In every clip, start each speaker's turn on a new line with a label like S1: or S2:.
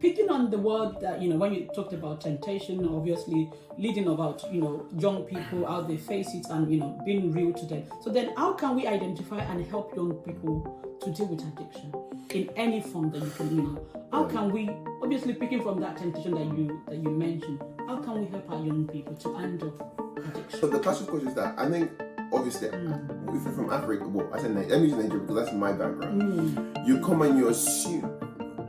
S1: picking on the word that, when you talked about temptation, obviously leading about, young people, how they face it and, being real to them. So then how can we identify and help young people to deal with addiction in any form that you can, how can we, obviously picking from that temptation that you mentioned, how can we help our young people to handle addiction?
S2: So the classic question is that, I think, obviously, if you're from Africa, well, I said I'm using Nigeria because that's my background. You come and you assume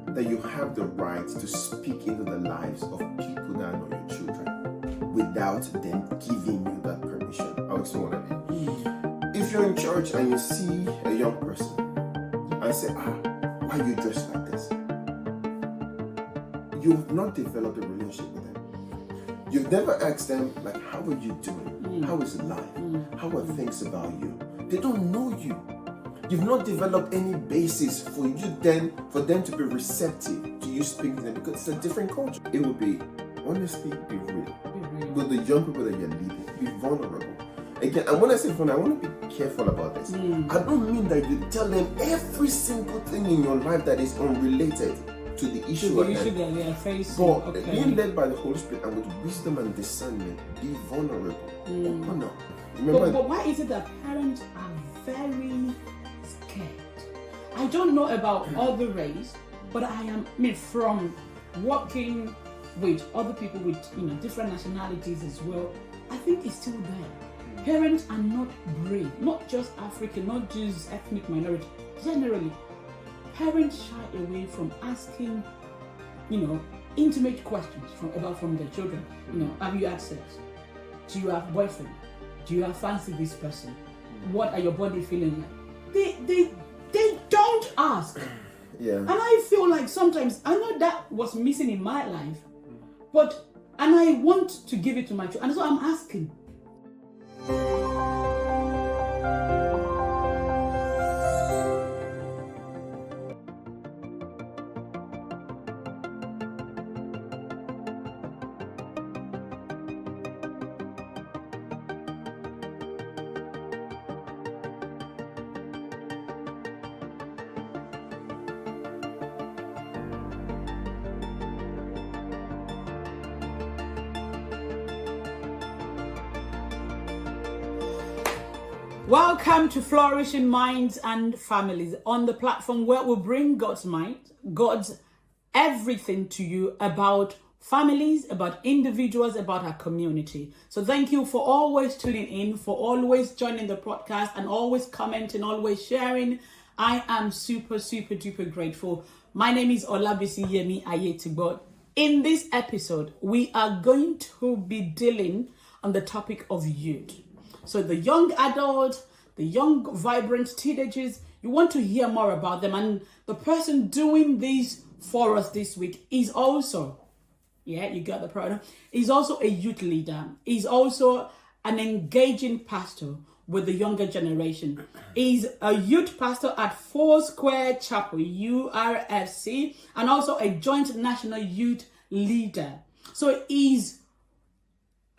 S2: that you have the right to speak into the lives of people that are not your children without them giving you that permission. I'll explain what I mean. If you're in church and you see a young person and say, why are you dressed like this? You've not developed a relationship with them. You've never asked them, like, how are you doing? How is life? How are things about you? They don't know you. You've not developed any basis for them to be receptive to you speaking to them because it's a different culture. It would be, honestly, be real. With the young people that you're leading, be vulnerable. Again, and when I say vulnerable, I want to be careful about this. I don't mean that you tell them every single thing in your life that is unrelated to the issue
S1: that they are facing.
S2: But being led by the Holy Spirit and with wisdom and discernment, be vulnerable. Open up.
S1: But why is it that parents are very scared? I don't know about other race, but from working with other people with different nationalities as well, I think it's still there. Parents are not brave, not just African, not just ethnic minority. Generally, parents shy away from asking, intimate questions from their children. Have you had sex? Do you have a boyfriend? Do you have fancy this person? What are your body feeling like? They don't ask.
S2: Yeah.
S1: And I feel like sometimes, I know that was missing in my life, and I want to give it to my children. And so I'm asking. Welcome to Flourishing Minds and Families, on the platform where we bring God's mind, God's everything to you about families, about individuals, about our community. So thank you for always tuning in, for always joining the podcast and always commenting, always sharing. I am super, super duper grateful. My name is Olabisi Yemi Ayetigbo. In this episode, we are going to be dealing on the topic of youth. So the young adults, the young, vibrant teenagers, you want to hear more about them. And the person doing this for us this week is also, you got the pronoun, he's also a youth leader. He's also an engaging pastor with the younger generation. He's a youth pastor at Foursquare Chapel, URFC, and also a joint national youth leader. So he's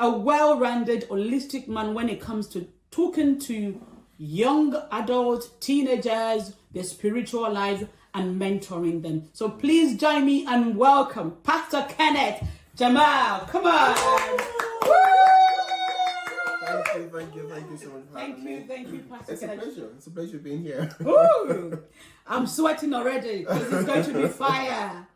S1: a well-rounded, holistic man when it comes to talking to young adults, teenagers, their spiritual lives, and mentoring them. So please join me and welcome Pastor Kenneth Jamal. Come on.
S2: Thank you so much for having me.
S1: Thank you, Pastor Kenneth.
S2: It's a pleasure being here.
S1: Ooh, I'm sweating already because it's going to be fire.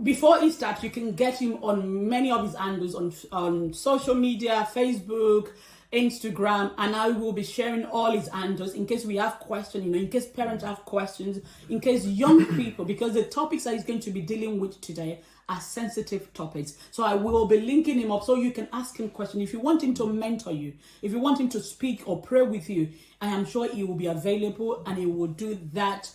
S1: Before he starts, you can get him on many of his handles on social media, Facebook, Instagram, and I will be sharing all his handles in case we have questions, in case parents have questions, in case young people, because the topics that he's going to be dealing with today are sensitive topics. So I will be linking him up so you can ask him questions. If you want him to mentor you, if you want him to speak or pray with you, I am sure he will be available and he will do that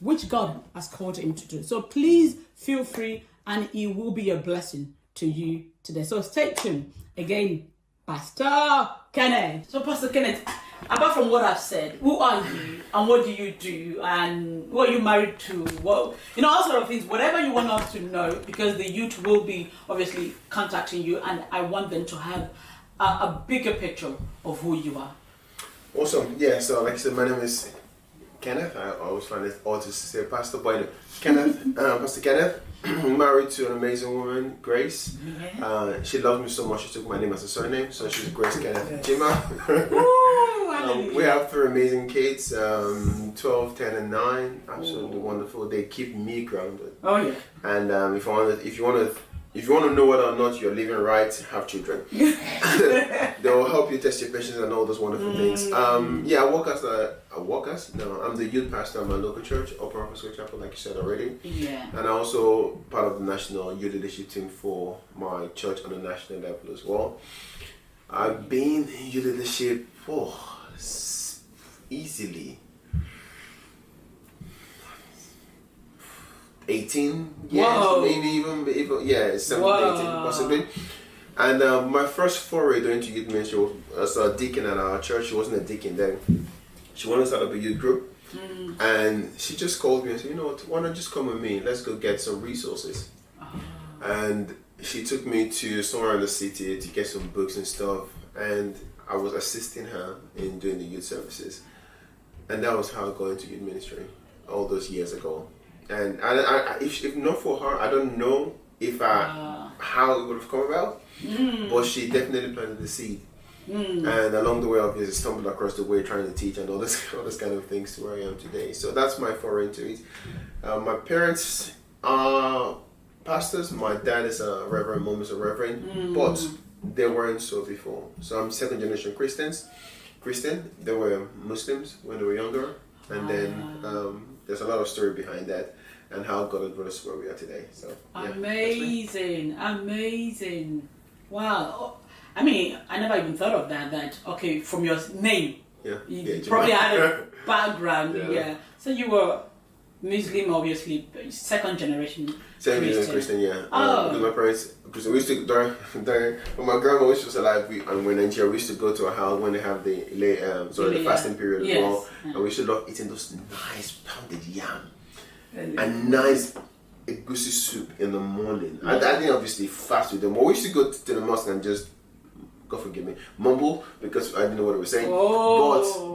S1: which God has called him to do. So please feel free, and he will be a blessing to you today. So stay tuned. Again, Pastor Kenneth. So Pastor Kenneth, apart from what I've said, who are you and what do you do and who are you married to? Well, all sort of things, whatever you want us to know, because the youth will be obviously contacting you and I want them to have a bigger picture of who you are.
S2: Awesome. Yeah, so like I said, my name is Kenneth. I always find it odd to say Pastor, but Kenneth, Pastor Kenneth, married to an amazing woman, Grace. She loves me so much, she took my name as a surname, so she's Grace Kenneth Jima. We have 3 amazing kids, 12, 10, and 9. Absolutely wonderful. They keep me grounded.
S1: Oh yeah.
S2: And if you want to know whether or not you're living right, have children. They will help you test your patience and all those wonderful things. Yeah, I'm the youth pastor at my local church, Upper Office Chapel, like you said already.
S1: Yeah.
S2: And I'm also part of the national youth leadership team for my church on the national level as well. I've been in youth leadership easily 18 years, maybe even 17, 18 possibly. And my first foray into youth ministry was as a deacon at our church. She wasn't a deacon then. She wanted to start up a youth group, and she just called me and said, you know what, why not just come with me, let's go get some resources. And she took me to somewhere in the city to get some books and stuff, and I was assisting her in doing the youth services. And that was how I got into youth ministry all those years ago. And if not for her, I don't know how it would have come about. But she definitely planted the seed. And along the way, obviously, stumbled across the way trying to teach and all this kind of things to where I am today. So that's my foray into it. My parents are pastors. My dad is a reverend, mom is a reverend, but they weren't so before. So I'm second generation Christian. They were Muslims when they were younger, and then there's a lot of story behind that and how God has brought us where we are today. So yeah, amazing.
S1: Wow. I mean, I never even thought of that okay, from your name, you probably had a background. So you were Muslim, obviously, second generation
S2: Christian, because my parents, because we used to during when my grandma was alive, and when in Nigeria, we used to go to a house when they have the fasting period as well, and we used to love eating those nice pounded yam and nice egusi soup in the morning. I didn't obviously fast with them, but we used to go to the mosque and just, God forgive me, mumble because I didn't know what they were saying.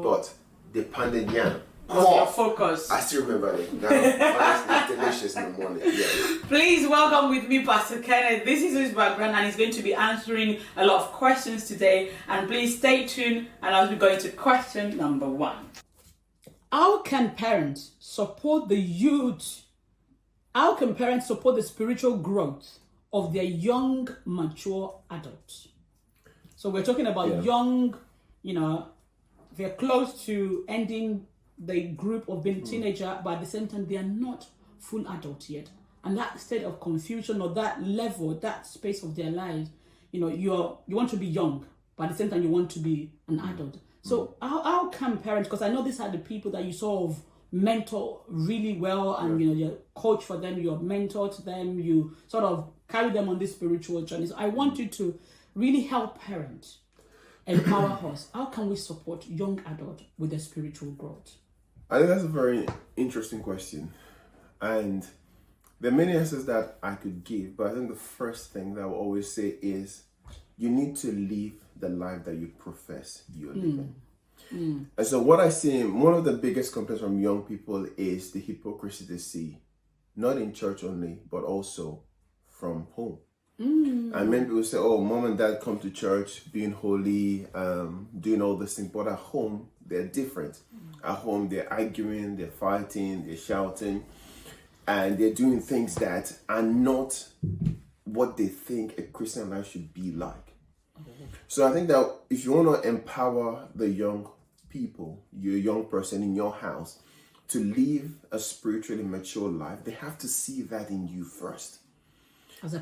S2: But the pounded yam.
S1: Your focus.
S2: I still remember it. Now, honestly, it's delicious in the morning. Yeah.
S1: Please welcome with me Pastor Kenneth. This is his background and he's going to be answering a lot of questions today. And please stay tuned and I'll be going to question number 1. How can parents support the youth? How can parents support the spiritual growth of their young, mature adults? So we're talking about young, they're close to ending the group of being teenager, but at the same time, they are not full adults yet. And that state of confusion or that level, that space of their lives, you want to be young, but at the same time, you want to be an adult. So how can parents, because I know these are the people that you sort of mentor really well and, you coach for them, you mentor to them, you sort of carry them on this spiritual journey. So I want you to really help parents, empower us. How can we support young adults with their spiritual growth?
S2: I think that's a very interesting question. And there are many answers that I could give, but I think the first thing that I will always say is you need to live the life that you profess you're living. And so what I see, one of the biggest complaints from young people is the hypocrisy they see, not in church only, but also from home. And many people say, oh, mom and dad come to church, being holy, doing all this thing, but at home, they're different. At home, they're arguing, they're fighting, they're shouting, and they're doing things that are not what they think a Christian life should be like. So I think that if you want to empower the young people, your young person in your house, to live a spiritually mature life, they have to see that in you first.
S1: As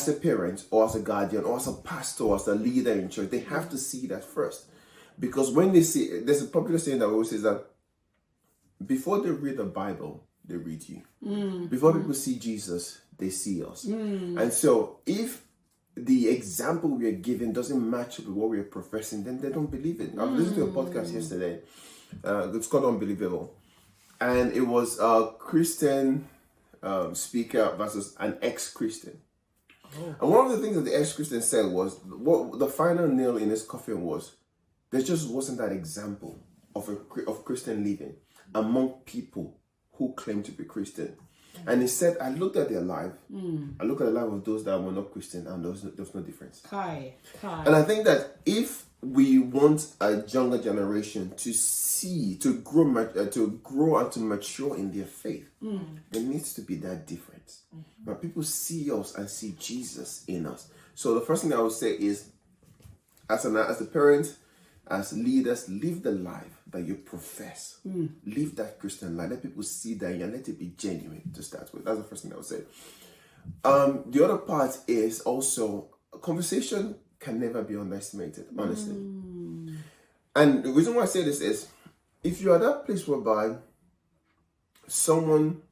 S1: a parent
S2: or as a guardian or as a pastor or as a leader in church, they have to see that first. Because when they see, there's a popular saying that always says that before they read the Bible, they read you. Before people see Jesus, they see us. And so if the example we are giving doesn't match up with what we are professing, then they don't believe it. I was listening to a podcast yesterday. It's called Unbelievable. And it was a Christian speaker versus an ex-Christian. And one of the things that the ex-Christian said was, what the final nail in his coffin was, there just wasn't that example of Christian living among people who claim to be Christian. And he said, I looked at their life. I looked at the life of those that were not Christian, and there was no difference. And I think that if we want a younger generation to see, to grow and to mature in their faith, there needs to be that difference. But people see us and see Jesus in us. So the first thing I would say is, as a parent, as leaders, live the life that you profess. Live that Christian life. Let people see that and let it be genuine to start with. That's the first thing I would say. The other part is also, conversation can never be underestimated, honestly. And the reason why I say this is, if you're at that place whereby someone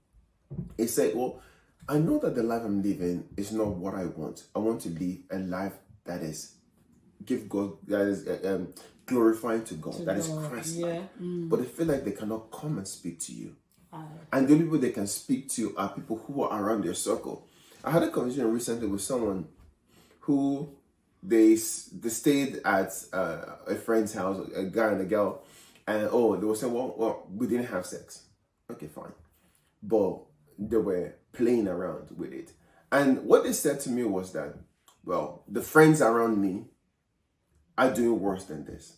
S2: is saying, well, I know that the life I'm living is not what I want. I want to live a life that is glorifying to God, that is Christ-like. But they feel like they cannot come and speak to you. And the only people they can speak to are people who are around their circle. I had a conversation recently with someone who they stayed at a friend's house, a guy and a girl, and they were saying, well, we didn't have sex. Okay, fine. But they were playing around with it. And what they said to me was that, well, the friends around me are doing worse than this.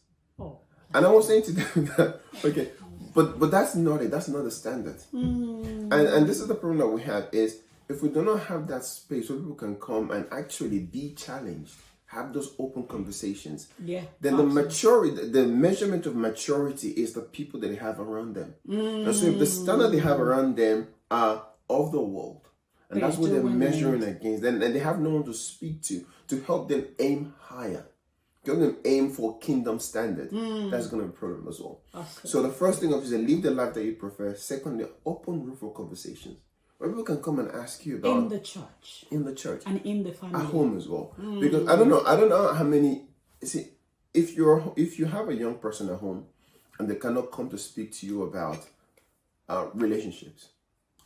S2: And I was saying to them that, okay, but that's not it. That's not the standard. And this is the problem that we have is, if we do not have that space where people can come and actually be challenged, have those open conversations, then the measurement of maturity is the people that they have around them. And so if the standard they have around them are of the world, and that's what they're measuring against, and they have no one to speak to help them aim higher, help them aim for kingdom standard, that's going to be a problem as well. So the first thing is, live the life that you prefer. Secondly, open room for conversations. Where people can come and ask you about
S1: in the church,
S2: and
S1: in the family,
S2: at home as well. Because I don't know how many. See, if you have a young person at home, and they cannot come to speak to you about relationships,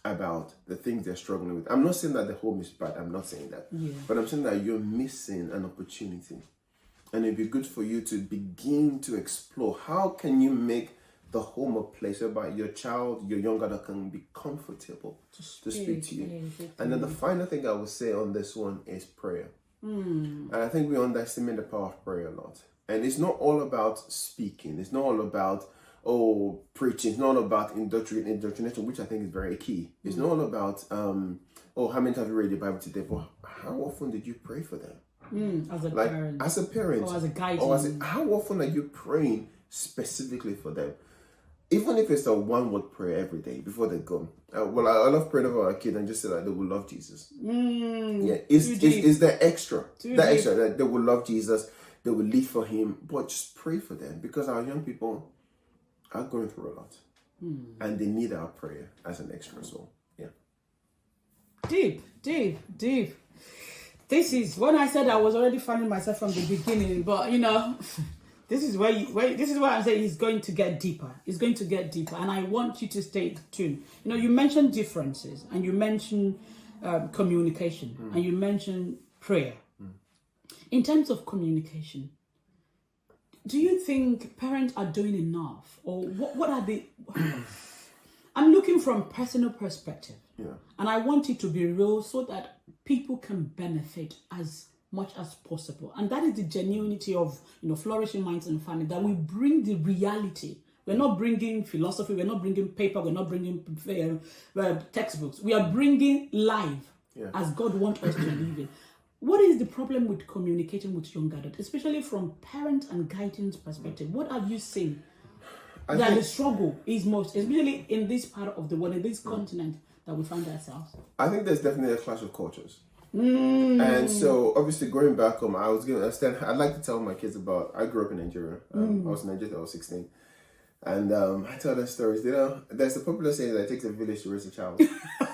S2: about the things they're struggling with. I'm not saying that the home is bad. I'm not saying that, but I'm saying that you're missing an opportunity, and it'd be good for you to begin to explore how can you make the home a place whereby your child, your young adult, can be comfortable to speak to you. And then the final thing I would say on this one is prayer. And I think we underestimate the power of prayer a lot. And it's not all about speaking. It's not all about, preaching. It's not all about indoctrination, which I think is very key. It's not all about, how many times have you read the Bible today? But how often did you pray for them?
S1: As a parent.
S2: As a parent.
S1: Or as a guardian.
S2: How often are you praying specifically for them? Even if it's a one-word prayer every day before they go. I love praying over our kids and just say that they will love Jesus. Is that extra? Extra that they will love Jesus, they will live for Him, but just pray for them, because our young people are going through a lot, and they need our prayer as an extra as well.
S1: Deep. This is when I said I was already finding myself from the beginning, but this is where I'm saying it's going to get deeper. It's going to get deeper, and I want you to stay tuned. You mentioned differences, and you mentioned communication, and you mentioned prayer. In terms of communication, do you think parents are doing enough, or what are they? I'm looking from personal perspective, and I want it to be real so that people can benefit as much as possible. And that is the genuinity of Flourishing Minds and Family, that we bring the reality. We're not bringing philosophy, we're not bringing paper, we're not bringing textbooks. We are bringing life as God wants us to live it. What is the problem with communicating with young adults, especially from parent and guidance perspective? What have you seen that the struggle is most, especially in this part of the world, in this continent that we find ourselves? I
S2: think there's definitely a clash of cultures. And so, obviously, going back home, I'd like to tell my kids about, I grew up in Nigeria. I was in Nigeria till I was 16. And I tell them stories. There's a popular saying that it takes a village to raise a child.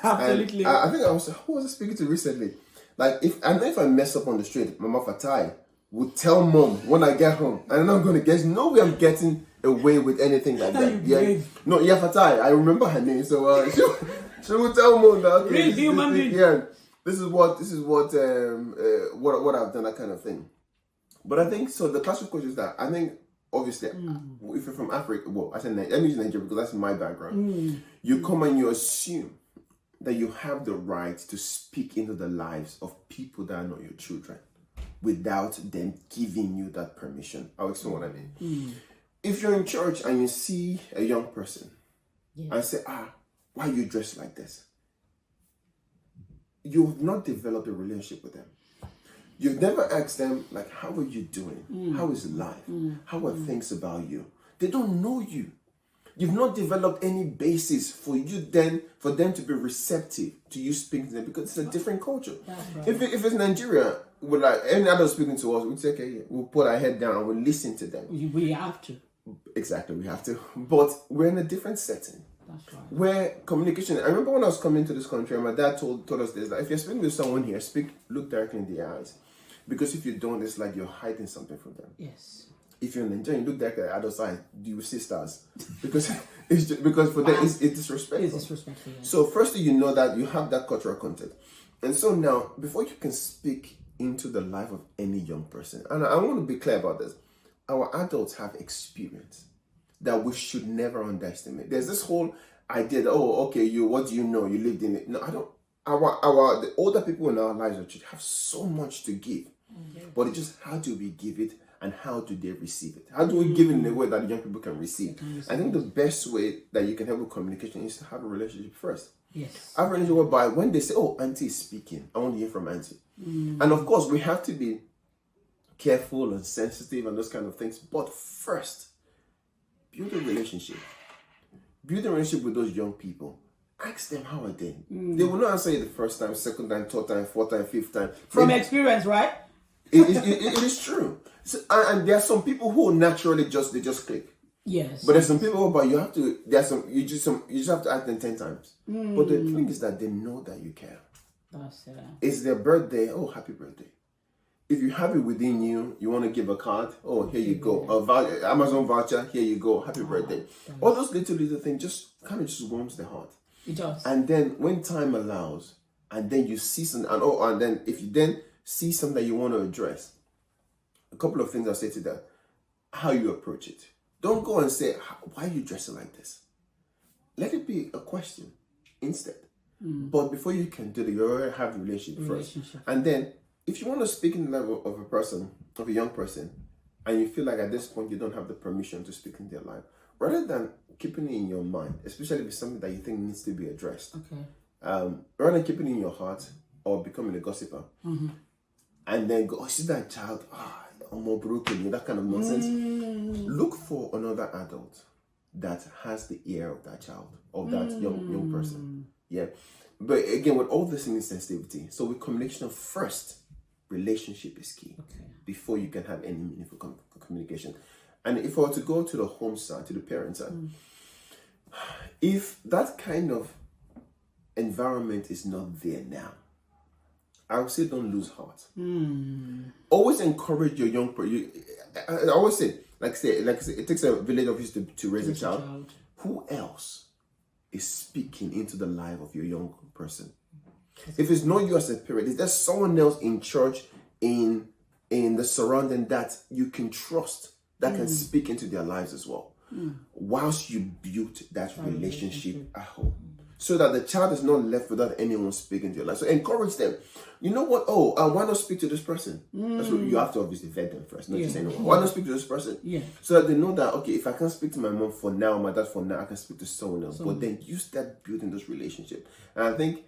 S1: Absolutely.
S2: And I think who was I speaking to recently? Like, if I mess up on the street, Mama Fatai would tell mom when I get home. And I'm not going to guess, no way I'm getting away with anything like that. Fatai, I remember her name. So she would tell mom that, okay,
S1: real human being.
S2: This is what I've done, that kind of thing. But I think so. The clash of cultures is that I think obviously, if you're from Africa, well, I said let me use Nigeria because that's my background. You come and you assume that you have the right to speak into the lives of people that are not your children without them giving you that permission. I'll explain what I mean. If you're in church and you see a young person and say, why are you dressed like this? You've not developed a relationship with them. You've never asked them, like, how are you doing? How is life? How are things about you? They don't know you. You've not developed any basis for them to be receptive to you speaking to them because it's a different culture.
S1: Right.
S2: If it's Nigeria, with like any adult speaking to us, we'd say, okay, we'll put our head down and we'll listen to them.
S1: We have to.
S2: Exactly, we have to. But we're in a different setting.
S1: That's right.
S2: Where communication, I remember when I was coming to this country, and my dad told us this, that if you're speaking with someone here, look directly in the eyes. Because if you don't, it's like you're hiding something from them.
S1: Yes.
S2: If you're in Nigeria, you look directly at the other side, you will see stars. Because because for them, it's disrespectful.
S1: It's disrespectful, yes.
S2: So firstly, you know that you have that cultural content. And so now, before you can speak into the life of any young person, and I want to be clear about this, our adults have experience that we should never underestimate. There's this whole idea that, what do you know? You lived in it. No, I don't. The older people in our lives have so much to give. But it's just how do we give it and how do they receive it? How do we give it in a way that young people can receive? I think the best way that you can help with communication is to have a relationship first.
S1: Yes.
S2: Have a relationship whereby when they say, auntie is speaking, I want to hear from auntie. And of course, we have to be careful and sensitive and those kind of things. But first, build a relationship. Build a relationship with those young people. Ask them how are they. They will not answer you the first time, second time, third time, fourth time, fifth time.
S1: From experience, right?
S2: It is true. So, and there are some people who naturally they just click.
S1: Yes.
S2: But there's some people who you just have to ask them 10 times. But the thing is that they know that you care.
S1: That's it.
S2: It's their birthday. Oh, happy birthday. If you have it within you, you want to give a card. Oh, here you go. A Amazon voucher. Here you go. Happy birthday. All those little things just kind of just warms the heart.
S1: It does.
S2: And then when time allows, and then you see something, and then if you then see something that you want to address, a couple of things I'll say to that: how you approach it. Don't go and say, "Why are you dressing like this?" Let it be a question instead. But before you can do that, you already have the relationship first. And then, if you want to speak in the level of a young person, and you feel like at this point you don't have the permission to speak in their life, rather than keeping it in your mind, especially if it's something that you think needs to be addressed, rather than keeping it in your heart or becoming a gossiper, and then go, see that child, I'm more broken, that kind of nonsense. Look for another adult that has the ear of that child, of that young person. Yeah. But again, with all this in sensitivity, so with communication first, relationship is key before you can have any meaningful communication. And if I were to go to the home side, to the parent side, if that kind of environment is not there now, I would say don't lose heart. Always encourage your young person. I always say, it takes a village of you to raise a child. Who else is speaking into the life of your young person? If it's not you as a parent, is there someone else in church, in the surrounding that you can trust, that can speak into their lives as well, whilst you build that relationship at home, so that the child is not left without anyone speaking to your life. So encourage them. You know what? Why not speak to this person? That's what you have to obviously vet them first, not just anyone. Why not speak to this person? Yeah. So that they know that, okay, if I can't speak to my mom for now, my dad for now, I can speak to someone else. But then you start building those relationships. And I think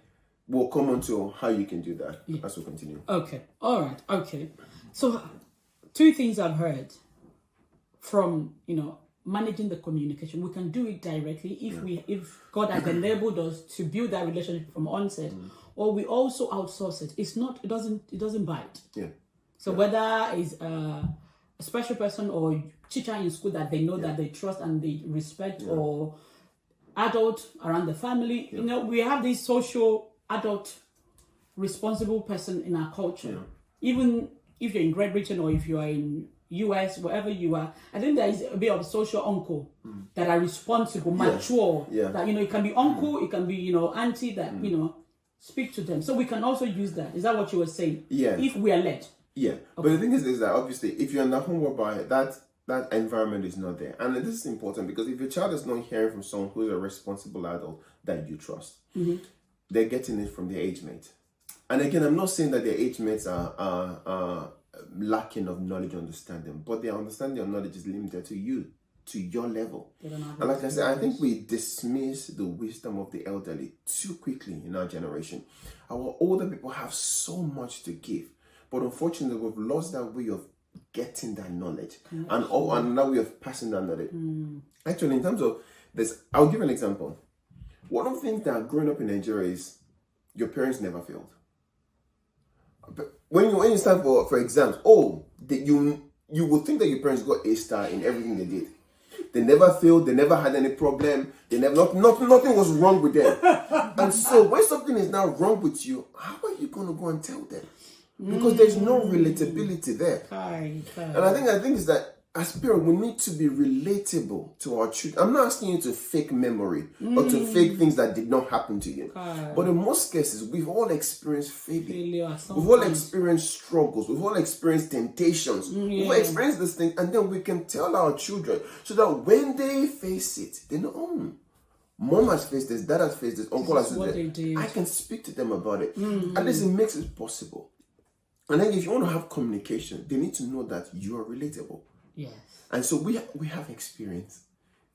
S2: we'll come on to how you can do that as we continue.
S1: Okay. All right. Okay. So 2 things I've heard from, managing the communication. We can do it directly if God has enabled us to build that relationship from onset, or we also outsource it. It doesn't bite. Yeah. So whether it's a special person or teacher in school that they know that they trust and they respect, or adult around the family, we have this social adult responsible person in our culture. Even if you're in Great Britain or if you are in US, wherever you are, I think there is a bit of social uncle that are responsible, mature. That it can be uncle, it can be auntie that speak to them. So we can also use that. Is that what you were saying? Yeah. If we are led.
S2: Yeah. Okay. But the thing is that obviously, if you're in that home whereby that that environment is not there. And this is important because if your child is not hearing from someone who is a responsible adult that you trust, they're getting it from their age mate. And again, I'm not saying that their age mates are lacking of knowledge and understanding, but their understanding of knowledge is limited to you, to your level. And like I said, I think we dismiss the wisdom of the elderly too quickly in our generation. Our older people have so much to give, but unfortunately, we've lost that way of getting that knowledge and that way of passing that knowledge. Actually, in terms of this, I'll give an example. One of the things that growing up in Nigeria is your parents never failed. But when you stand for exams, you would think that your parents got A star in everything they did. They never failed. They never had any problem. They never nothing was wrong with them. And so when something is now wrong with you, how are you going to go and tell them? Because there's no relatability there. And I think is that as parents, we need to be relatable to our children. I'm not asking you to fake memory or to fake things that did not happen to you. But in most cases, we've all experienced failure. We've all experienced struggles. We've all experienced temptations. We've experienced this thing, and then we can tell our children so that when they face it, they know, mom has faced this, dad has faced this, uncle has faced this. I can speak to them about it. At least it makes it possible. And then if you want to have communication, they need to know that you are relatable.
S1: Yes.
S2: And so we have experience.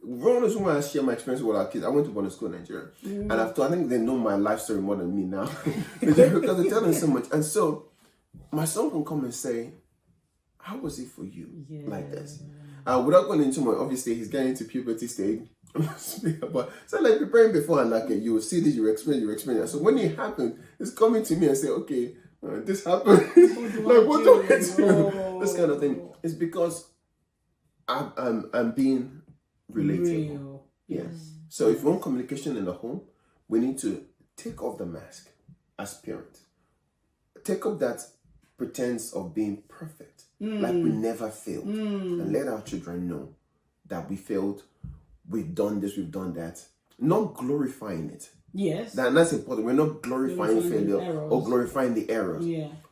S2: When I share my experience with our kids, I went to boarding school in Nigeria. And I think they know my life story more than me now. Because they tell them so much. And so my son can come and say, how was it for you like this? Without going into my, obviously he's getting into puberty stage. But so like preparing beforehand, like you will see this, you experience. So when it happens, it's coming to me and say, okay, this happened. What do I do? This kind of thing. It's because I'm being relatable. Yes. So if we want communication in the home, we need to take off the mask as parents. Take off that pretense of being perfect, like we never failed, and let our children know that we failed, we've done this, we've done that. Not glorifying it. Yes. That's important. We're not glorifying failure or glorifying the errors.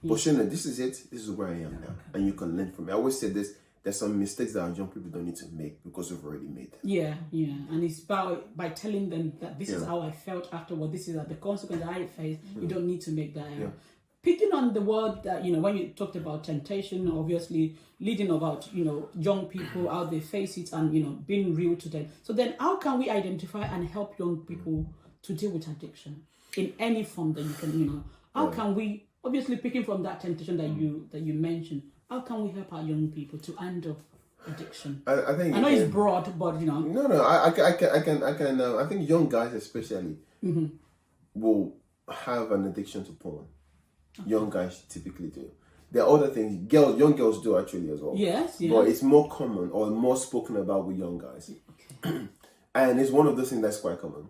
S2: But Shana, this is it. This is where I am now. And you can learn from it. I always say this. There's some mistakes that our young people don't need to make because we've already made them. Yeah. And it's by telling them that this is how I felt afterward. This is the consequence I faced. You don't need to make that error. Picking on the word that, when you talked about temptation, obviously leading about, young people, how they face it and, being real to them. So then how can we identify and help young people to deal with addiction in any form that you can, how can we, obviously picking from that temptation that you mentioned, how can we help our young people to handle addiction? I think I know it's broad, but No, I can. I think young guys especially will have an addiction to porn. Okay. Young guys typically do. There are other things young girls do actually as well. Yes. But it's more common or more spoken about with young guys. Okay. And it's one of those things that's quite common.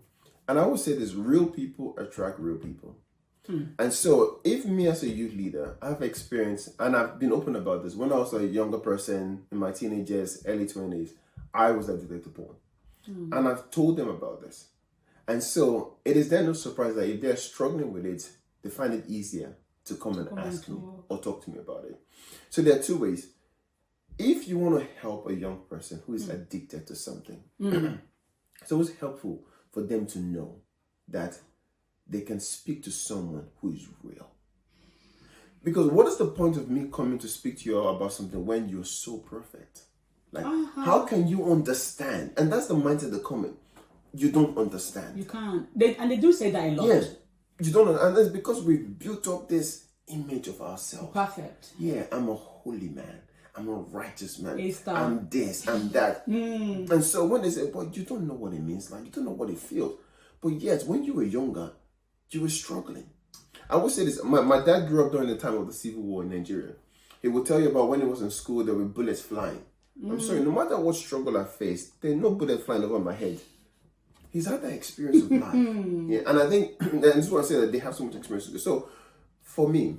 S2: And I always say this: real people attract real people. And so if me as a youth leader, I've experienced, and I've been open about this, when I was a younger person in my teenagers, early 20s, I was addicted to porn. And I've told them about this. And so it is then no surprise that if they're struggling with it, they find it easier to come and ask me or talk to me about it. So there are two ways. If you want to help a young person who is addicted to something, it's always helpful for them to know that they can speak to someone who is real. Because what is the point of me coming to speak to you about something when you're so perfect? Like, how can you understand? And that's the mindset that comes. You don't understand. You can't. They do say that a lot. Yes. You don't, and that's because we've built up this image of ourselves. Perfect. Yeah, I'm a holy man. I'm a righteous man. I'm this, I'm that. And so when they say, but you don't know what it means, like you don't know what it feels. But yet, when you were younger, you were struggling. I would say this, my dad grew up during the time of the Civil War in Nigeria. He would tell you about when he was in school, there were bullets flying. I'm sorry, no matter what struggle I faced, there are no bullets flying over my head. He's had that experience of life. Yeah, and I think, and this is what I say, that they have so much experience with it. So, for me,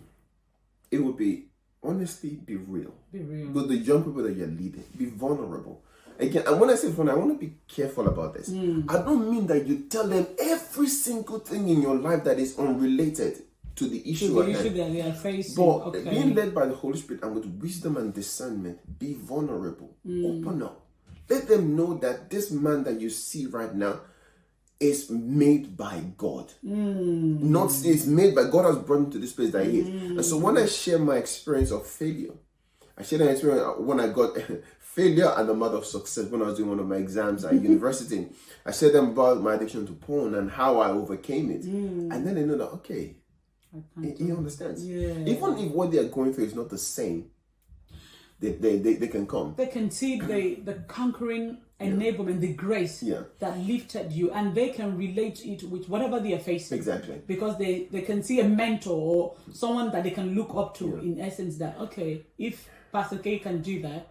S2: it would be, honestly, be real. Be real. With the young people that you're leading, be vulnerable. Again, and when I say vulnerable, I want to be careful about this. I don't mean that you tell them every single thing in your life that is unrelated. to the issue
S1: to the
S2: at
S1: issue
S2: hand.
S1: that they are facing.
S2: But
S1: Okay.
S2: being led by the Holy Spirit and with wisdom and discernment, be vulnerable, open up. Let them know that this man that you see right now is made by God. Not is made by God, has brought him to this place that he is. And so when I share my experience of failure, I shared an experience when I got failure and the mother of success when I was doing one of my exams at university. I shared them about my addiction to porn and how I overcame it. And then they know that, okay, he understands.
S1: Yeah.
S2: Even if what they are going through is not the same, they can come.
S1: They can see the conquering enablement, the grace that lifted you, and they can relate it with whatever they are facing.
S2: Exactly.
S1: Because they can see a mentor or someone that they can look up to, in essence, that, okay, if Pastor K can do that,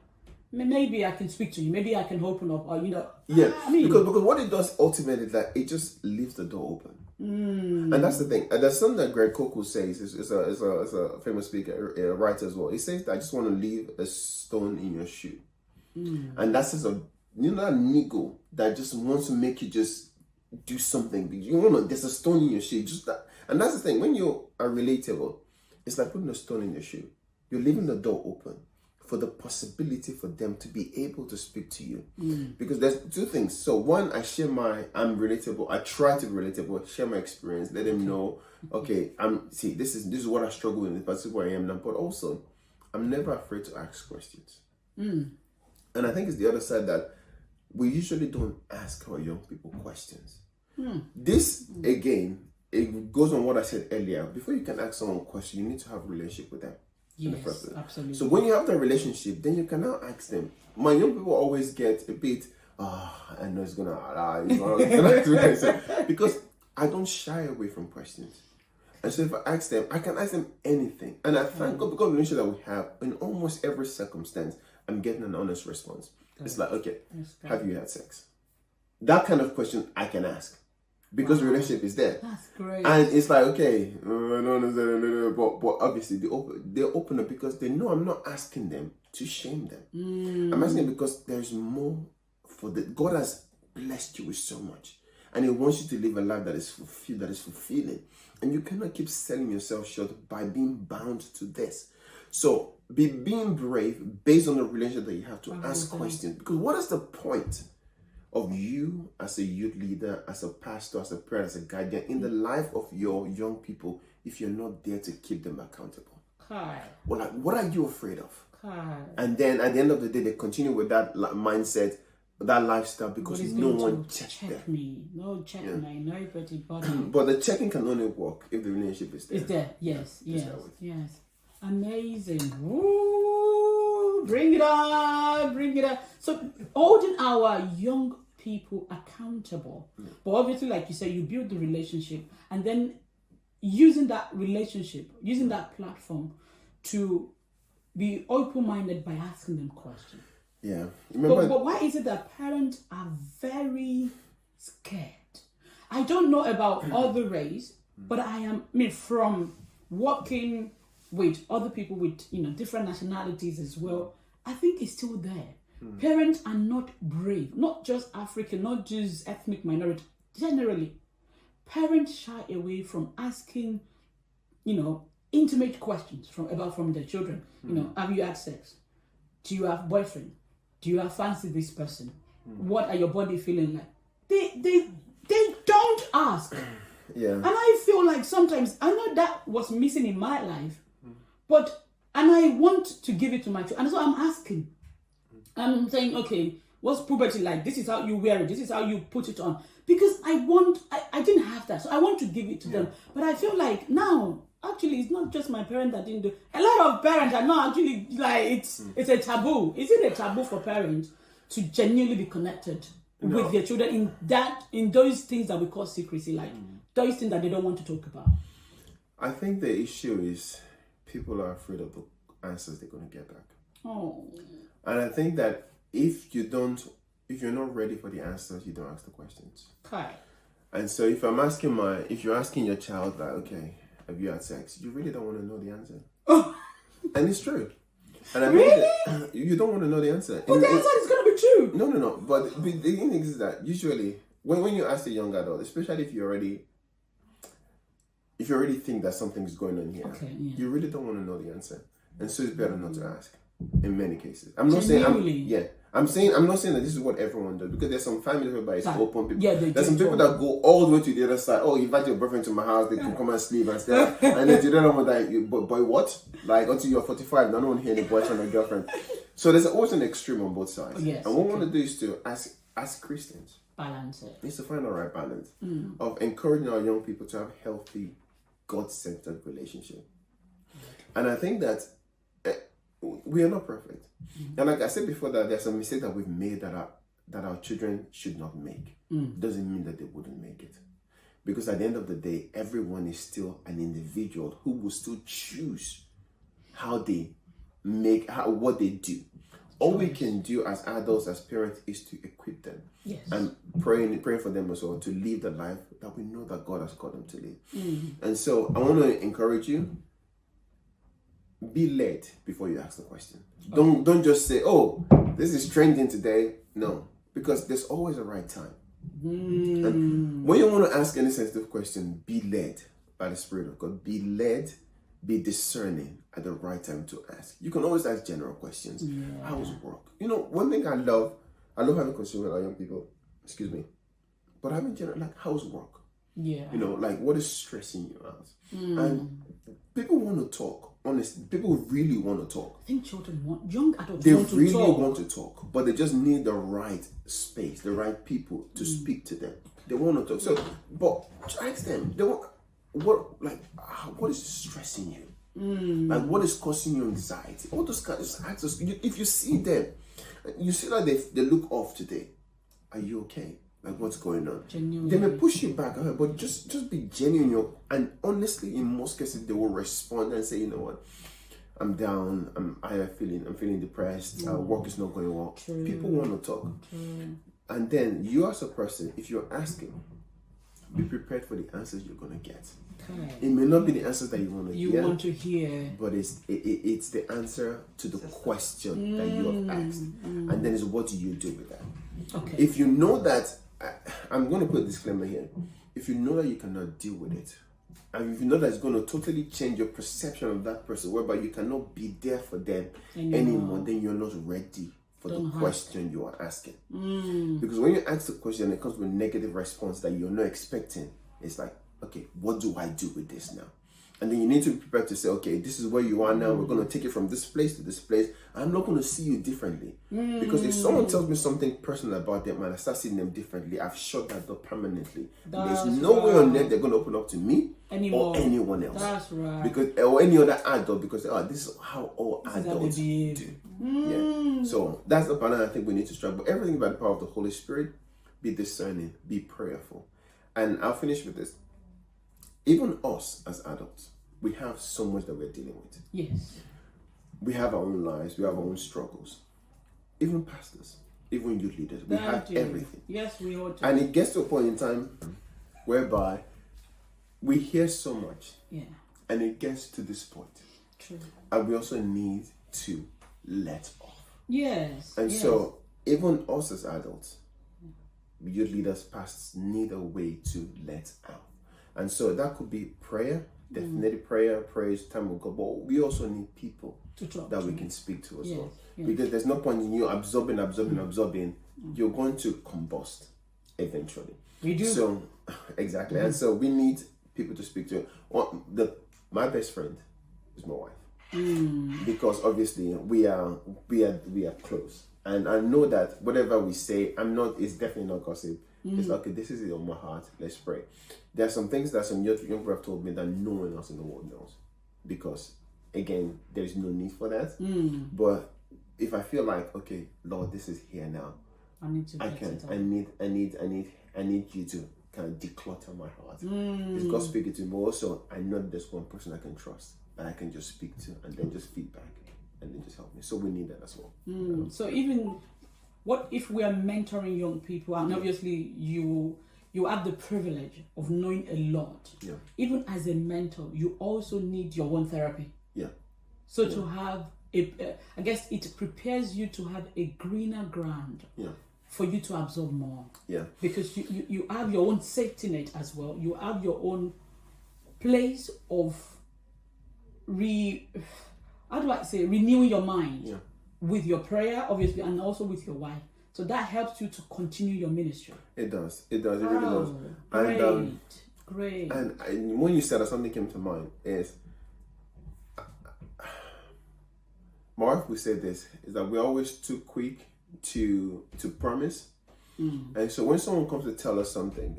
S1: maybe I can speak to you, maybe I can open up, or, you know.
S2: Yeah,
S1: I mean,
S2: because what it does ultimately is that it just leaves the door open. And that's the thing. And there's something that Greg Koku says. It's a famous speaker, a writer as well. He says that I just want to leave a stone in your shoe. And that's just that ego that just wants to make you just do something. There's a stone in your shoe. Just that. And that's the thing. When you are relatable, it's like putting a stone in your shoe. You're leaving the door open for the possibility for them to be able to speak to you. Because there's two things. So one, I'm relatable. I try to be relatable, share my experience, let them know, okay, this is what I struggle with, that's where I am now. But also, I'm never afraid to ask questions. And I think it's the other side that we usually don't ask our young people questions. This, again, it goes on what I said earlier. Before you can ask someone a question, you need to have a relationship with them.
S1: yes, absolutely.
S2: So when you have that relationship, then you can now ask them. My young people always get a bit, I know it's gonna because I don't shy away from questions. And so if I ask them, I can ask them anything. And I thank God because of the relationship that we have, in almost every circumstance, I'm getting an honest response. It's like, okay, have you had sex? That kind of question I can ask. Because the relationship is there.
S1: That's great.
S2: And it's like, okay, but obviously they open up because they know I'm not asking them to shame them. I'm asking them because there's more God has blessed you with so much. And He wants you to live a life that is fulfilled, that is fulfilling. And you cannot keep selling yourself short by being bound to this. So being brave based on the relationship that you have to ask questions. Because what is the point of you as a youth leader, as a pastor, as a parent, as a guardian in the life of your young people if you're not there to keep them accountable? Well, like, what are you afraid of? And then at the end of the day, they continue with that mindset, that lifestyle, because no one checked them.
S1: Nobody.
S2: But the checking can only work if the relationship is there.
S1: It's there, yes. Amazing. Woo! Bring it on. So holding our young people accountable. But obviously, like you said, you build the relationship and then using that relationship, using that platform to be open-minded by asking them questions.
S2: Yeah.
S1: But why is it that parents are very scared? I don't know about other race, but from working with other people with different nationalities as well, I think it's still there. Parents are not brave, not just African, not just ethnic minority. Generally, parents shy away from asking, intimate questions from their children. Have you had sex? Do you have boyfriend? Do you have fancy this person? What are your body feeling like? They don't ask.
S2: Yeah.
S1: And I feel like sometimes, I know that was missing in my life, and I want to give it to my children. And so I'm asking. I'm saying, okay, what's puberty like? This is how you wear it. This is how you put it on. Because I didn't have that. So I want to give it to them. But I feel like now, actually, it's not just my parents that didn't do. A lot of parents are not actually, like, it's a taboo. Is it a taboo for parents to genuinely be connected with their children in those things that we call secrecy, like those things that they don't want to talk about?
S2: I think the issue is people are afraid of the answers they're going to get back.
S1: Oh.
S2: And I think that if you're not ready for the answers, you don't ask the questions.
S1: Okay.
S2: And so if you're asking your child, like, okay, have you had sex? You really don't want to know the answer. And it's true. And I
S1: really?
S2: You don't want to know the answer.
S1: But the answer is going to be true.
S2: No. But the thing is that usually when you ask a young adult, especially if you're if you already think that something's going on here,
S1: Okay, yeah.
S2: you really don't want to know the answer, and so it's better not to ask. In many cases, I'm not saying I'm not saying that this is what everyone does, because there's some families whereby it's open. People,
S1: yeah,
S2: there's some people that go all the way to the other side. Oh, invite your boyfriend to my house, they can come and sleep and stuff. And then you don't know that, boy, what? Like until you're 45, no one hear any boyfriend or girlfriend. So there's always an extreme on both sides.
S1: Yes,
S2: and what we want to do is to as Christians
S1: balance it.
S2: Is to find the right balance of encouraging our young people to have healthy, God-centered relationship. And I think that we are not perfect. And like I said before, that there's a mistake that we've made that our children should not make. Doesn't mean that they wouldn't make it. Because at the end of the day, everyone is still an individual who will still choose how they make, what they do. All we can do as adults, as parents, is to equip them.
S1: Yes.
S2: And praying for them as well to live the life that we know that God has called them to live. And so I want to encourage you, be led before you ask the question. Okay. Don't just say, oh, this is trending today. No, because there's always a right time. And when you want to ask any sensitive question, be led by the Spirit of God. Be led, be discerning at the right time to ask. You can always ask general questions. Yeah. How's work? You know, one thing I love having conversations with our young people, but having general, like, how's work?
S1: Yeah.
S2: You know, like, what is stressing you out? And people want to talk. Honestly, people really want to talk.
S1: I think children young adults
S2: they
S1: want to
S2: really
S1: talk.
S2: want to talk, but they just need the right space, the right people to speak to them. They want to talk. So, but ask them, what is stressing you? Like, what is causing you anxiety? All those kinds of answers. If you see them, you see that they look off today. Are you okay? Like, what's going on? Genuine. They may push you back, but just be genuine. And honestly, in most cases, they will respond and say, you know what, I'm down. I'm feeling depressed. Work is not going well. True. People want to talk. True. And then you as a person, if you're asking, be prepared for the answers you're going to get. Okay. It may not be the answers that you want to hear. But it's the answer to the question that you have asked. And then it's what do you do with that? Okay. If you know that, I'm going to put a disclaimer here. If you know that you cannot deal with it, and if you know that it's going to totally change your perception of that person, whereby you cannot be there for them anymore, then you're not ready for the question you are asking. Because when you ask the question and it comes with a negative response that you're not expecting, it's like, okay, what do I do with this now? And then you need to be prepared to say, okay, this is where you are now. We're going to take it from this place to this place. I'm not going to see you differently. Because if someone tells me something personal about them and I start seeing them differently, I've shut that door permanently. There's no way on earth they're going to open up to me or anyone else.
S1: That's right.
S2: Because, or any other adult, because this is how all adults do. Yeah. So that's the balance I think we need to strike. But everything by the power of the Holy Spirit, be discerning, be prayerful. And I'll finish with this. Even us as adults, we have so much that we're dealing with. Yes. We have our own lives, we have our own struggles. Even pastors, even youth leaders, we have everything. Yes, we all do. And it gets to a point in time whereby we hear so much. Yeah. And it gets to this point. True. And we also need to let off. Yes. And so, even us as adults, youth leaders, pastors, need a way to let out. And so that could be prayer, definitely prayer, praise, time with God. But we also need people that we can speak to as well. Yes. Because there's no point in you absorbing. You're going to combust eventually. We do. So, exactly. And so we need people to speak to. My best friend is my wife. Because obviously we are close. And I know that whatever we say, it's definitely not gossip. It's like, okay, this is it on my heart. Let's pray. There are some things that some young people have told me that no one else in the world knows. Because, again, there is no need for that. But if I feel like, okay, Lord, this is here now. I need you to kind of declutter my heart. It's God speaking to me. But also, I know there's one person I can trust that I can just speak to and then just feedback and then just help me. So we need that as well.
S1: So even what if we are mentoring young people, and obviously you have the privilege of knowing a lot. Yeah. Even as a mentor, you also need your own therapy. Yeah. So to have I guess it prepares you to have a greener ground. Yeah. For you to absorb more. Yeah. Because you have your own safety net as well. You have your own place of renewing your mind with your prayer, obviously, and also with your wife. So that helps you to continue your ministry.
S2: It does. It does. It really does.
S1: Great.
S2: And when you said that, something came to mind is, my wife would say this, is that we're always too quick to promise. And so when someone comes to tell us something,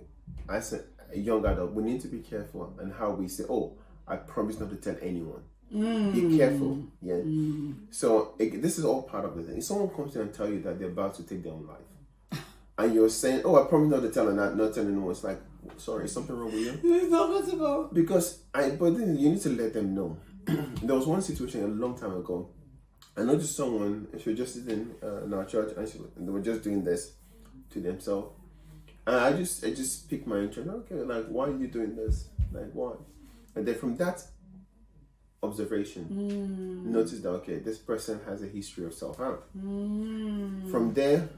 S2: as a young adult, we need to be careful and how we say, oh, I promise not to tell anyone. Be careful. Yeah. So this is all part of the thing. If someone comes to you and tell you that they're about to take their own life, and you're saying, oh, I promise not to tell and not telling anyone, it's like, sorry, is something wrong with you?
S1: It's not possible.
S2: But then you need to let them know. There was one situation a long time ago. I noticed someone, she was just sitting in our church, and they were just doing this to themselves. And I just piqued my interest. Okay, like, why are you doing this? Like, why? And then from that observation, notice that, okay, this person has a history of self-harm. From there,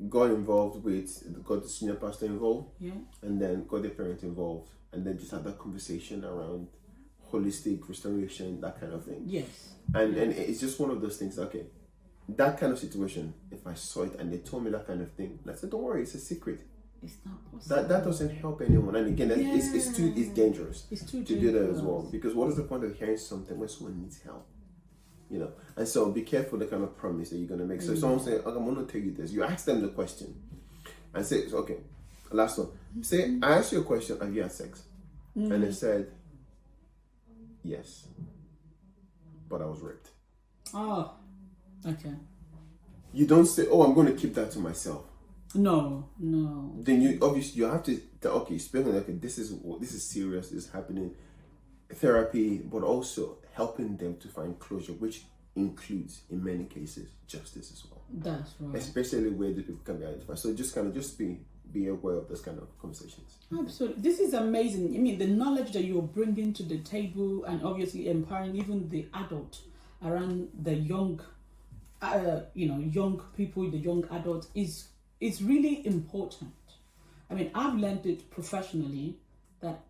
S2: got the senior pastor involved, and then got the parent involved, and then just had that conversation around holistic restoration, that kind of thing.
S1: Yes.
S2: And it's just one of those things, okay, that kind of situation, if I saw it and they told me that kind of thing, I said, don't worry, it's a secret.
S1: It's not possible.
S2: That doesn't help anyone. And again, it's dangerous to do that as well. Because what is the point of hearing something when someone needs help? You know, and so be careful the kind of promise that you're going to make. So if someone says, okay, I'm going to tell you this, you ask them the question and say, okay, last one. Say, I asked you a question, have you had sex? And they said, yes, but I was raped.
S1: Oh, okay. You
S2: don't say, oh, I'm going to keep that to myself.
S1: No.
S2: Then you have to, okay, speaking like, this is serious, this is happening. Therapy, but also helping them to find closure, which includes, in many cases, justice as well.
S1: That's right.
S2: Especially where the people can be identified. So just be aware of those kind of conversations.
S1: Absolutely. This is amazing. I mean, the knowledge that you're bringing to the table, and obviously empowering even the adult around the young, young people, the young adults, is really important. I mean, I've learned it professionally that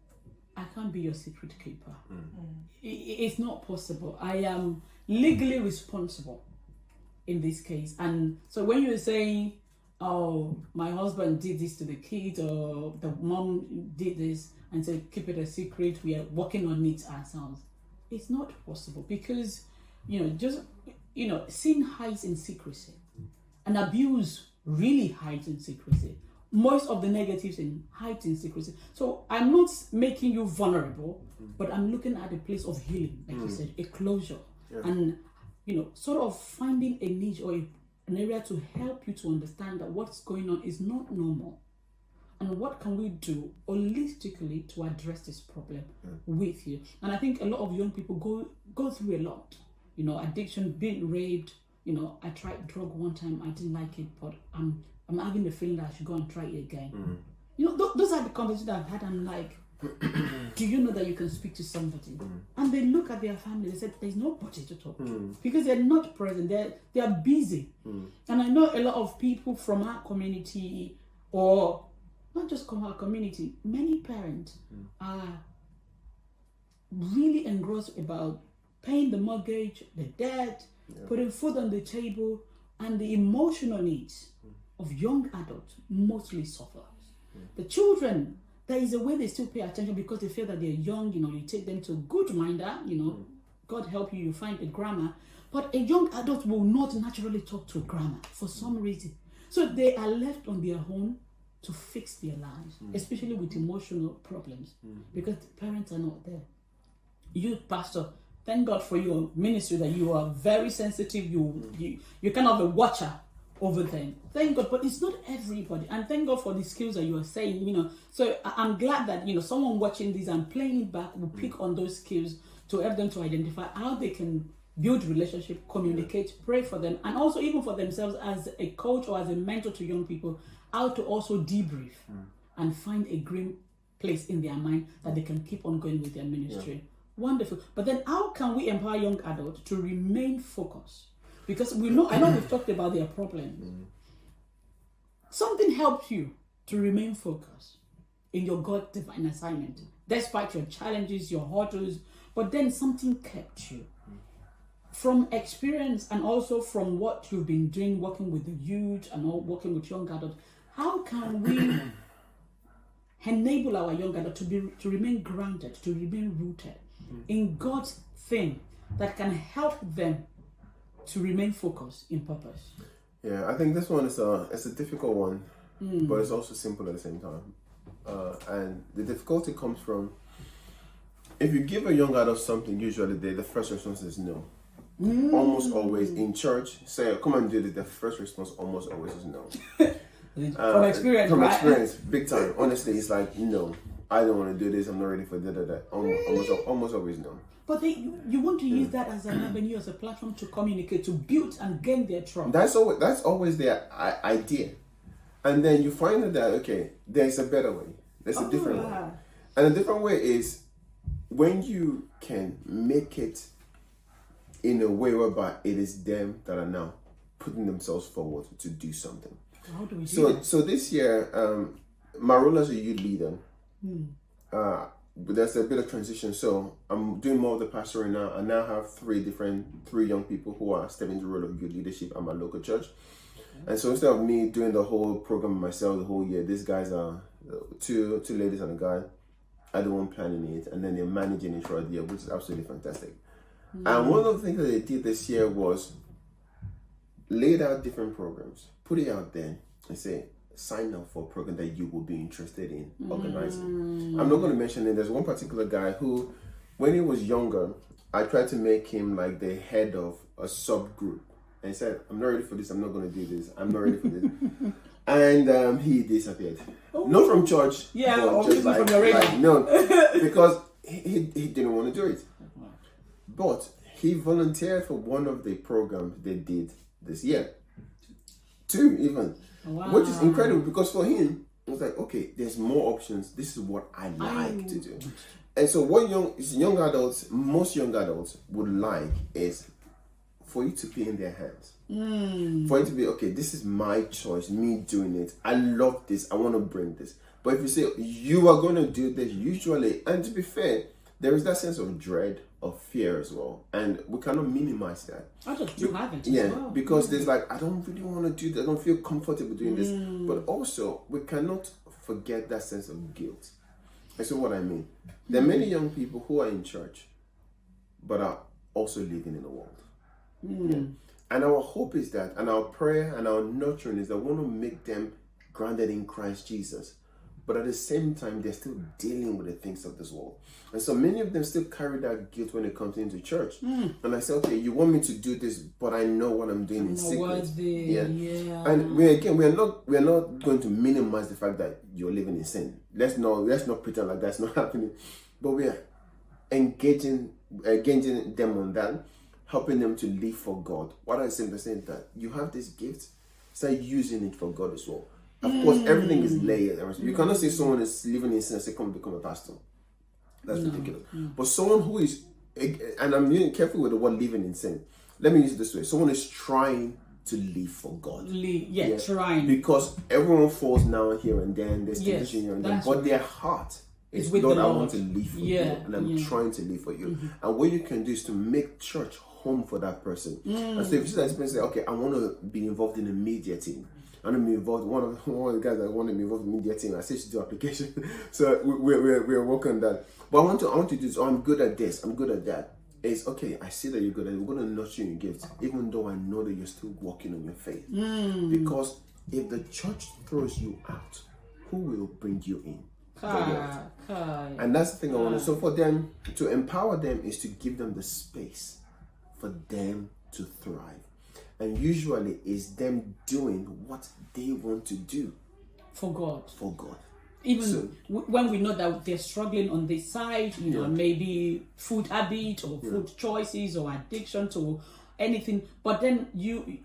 S1: I can't be your secret keeper. It's not possible. I am legally responsible in this case. And so when you're saying, oh, my husband did this to the kids, or the mom did this, and said, keep it a secret, we are working on it ourselves, it's not possible, because sin hides in secrecy, and abuse really hides in secrecy. Most of the negatives hide in secrecy. So I'm not making you vulnerable, but I'm looking at a place of healing, like you said, a closure, and sort of finding a niche or an area to help you to understand that what's going on is not normal, and what can we do holistically to address this problem with you. And I think a lot of young people go through a lot, addiction, being raped. I tried drug one time, I didn't like it, but I'm having the feeling that I should go and try it again. Those are the conversations that I've had. I'm like, do you know that you can speak to somebody? And they look at their family, they said, there's nobody to talk to, because they're not present, they are busy. And I know a lot of people from our community, or not just from our community, many parents are really engrossed about paying the mortgage, the debt, putting food on the table, and the emotional needs of young adults mostly suffers. The children, there is a way they still pay attention because they feel that they're young, you take them to a good minder, God help you, you find a grammar. But a young adult will not naturally talk to a grammar for some reason. So they are left on their own to fix their lives, especially with emotional problems, because the parents are not there. You, pastor, thank God for your ministry, that you are very sensitive. You're kind of a watcher over them. Thank God, but it's not everybody. And thank God for the skills that you are saying. So I'm glad that someone watching this and playing it back will pick on those skills to help them to identify how they can build relationship, communicate, pray for them, and also even for themselves as a coach or as a mentor to young people, how to also debrief and find a green place in their mind that they can keep on going with their ministry. Wonderful. But then how can we empower young adults to remain focused? Because I know we've talked about their problems. Something helps you to remain focused in your God divine assignment. despite your challenges, your hurdles, but then something kept you. From experience and also from what you've been doing, working with the youth and all, working with young adults, how can we enable our young adults to remain grounded, to remain rooted in God's thing that can help them to remain focused in purpose?
S2: Yeah, I think this one is it's a difficult one, but it's also simple at the same time. And the difficulty comes from, if you give a young adult something, usually the first response is no. Almost always in church, say, come and do this, the first response almost always is no.
S1: From experience,
S2: From
S1: right?
S2: experience, big time. Honestly, it's like, no, I don't want to do this, I'm not ready for that. Almost always no.
S1: But you want to use that as an avenue, as a platform to communicate, to build and gain their trust.
S2: That's always their idea. And then you find out that, okay, there's a better way. There's a different way. And a different way is when you can make it in a way whereby it is them that are now putting themselves forward to do something.
S1: How do we do that?
S2: So this year, my role as a youth leader, but there's a bit of transition. So I'm doing more of the pastoring now. I now have three young people who are stepping into the role of youth leadership at my local church. And so instead of me doing the whole program myself the whole year, these guys are two ladies and a guy. I the one planning it, and then they're managing it throughout the year, which is absolutely fantastic. And one of the things that they did this year was laid out different programs, put it out there, and say, sign up for a program that you will be interested in organizing. I'm not going to mention it. There's one particular guy who, when he was younger, I tried to make him like the head of a subgroup. And he said, I'm not ready for this. I'm not going to do this. I'm not ready for this. And he disappeared. Not from church.
S1: Yeah,
S2: but
S1: or
S2: just
S1: from your radio.
S2: no, because he didn't want to do it. But he volunteered for one of the programs they did this year. 2 even.
S1: Wow.
S2: Which is incredible because for him, it was like, okay, there's more options. This is what I like to do. And so what most young adults would like is for you to be in their hands. For it to be, okay, this is my choice, me doing it. I love this. I want to bring this. But if you say you are going to do this, usually, and to be fair, there is that sense of dread, of fear as well. And we cannot minimize that.
S1: I just do have it
S2: Yeah,
S1: as well.
S2: because there's like, I don't really want to do that. I don't feel comfortable doing this. But also, we cannot forget that sense of guilt. And so what I mean, there are many young people who are in church, but are also living in the world. Yeah. And our hope is that, and our prayer and our nurturing is that we want to make them grounded in Christ Jesus. But at the same time, they're still dealing with the things of this world. And so many of them still carry that guilt when it comes into church. And I say, okay, you want me to do this, but I know what I'm doing in secret. Yeah. And we're not going to minimize the fact that you're living in sin. Let's not pretend like that's not happening. But we are engaging them on that, helping them to live for God. What I simply saying that you have this gift, start using it for God as well. Of course, everything is layered. You cannot say someone is living in sin and say, come become a pastor. That's ridiculous. But someone who is, and I'm being careful with the word living in sin. Let me use it this way. Someone is trying to live for God.
S1: Trying.
S2: Because everyone falls now and here and then. There's temptation here and there. But their heart is,
S1: with
S2: Lord,
S1: the
S2: I
S1: Lord.
S2: want to live for you. And I'm trying to live for you. And what you can do is to make church home for that person. And so if you see that person say, okay, I want to be involved in a media team. I want to be involved. One of the guys that want to be involved in the media team, I said to do application. So we're working on that. But I want to do this. Oh, I'm good at this. I'm good at that. It's okay. I see that you're good at it. We're going to nurture your gifts, even though I know that you're still working on your faith. Because if the church throws you out, who will bring you in? And that's the thing I want to. So for them to empower them is to give them the space for them to thrive. And usually it's them doing what they want to do.
S1: For God. Even when we know that they're struggling on this side, maybe food habit or food choices or addiction to anything. But then you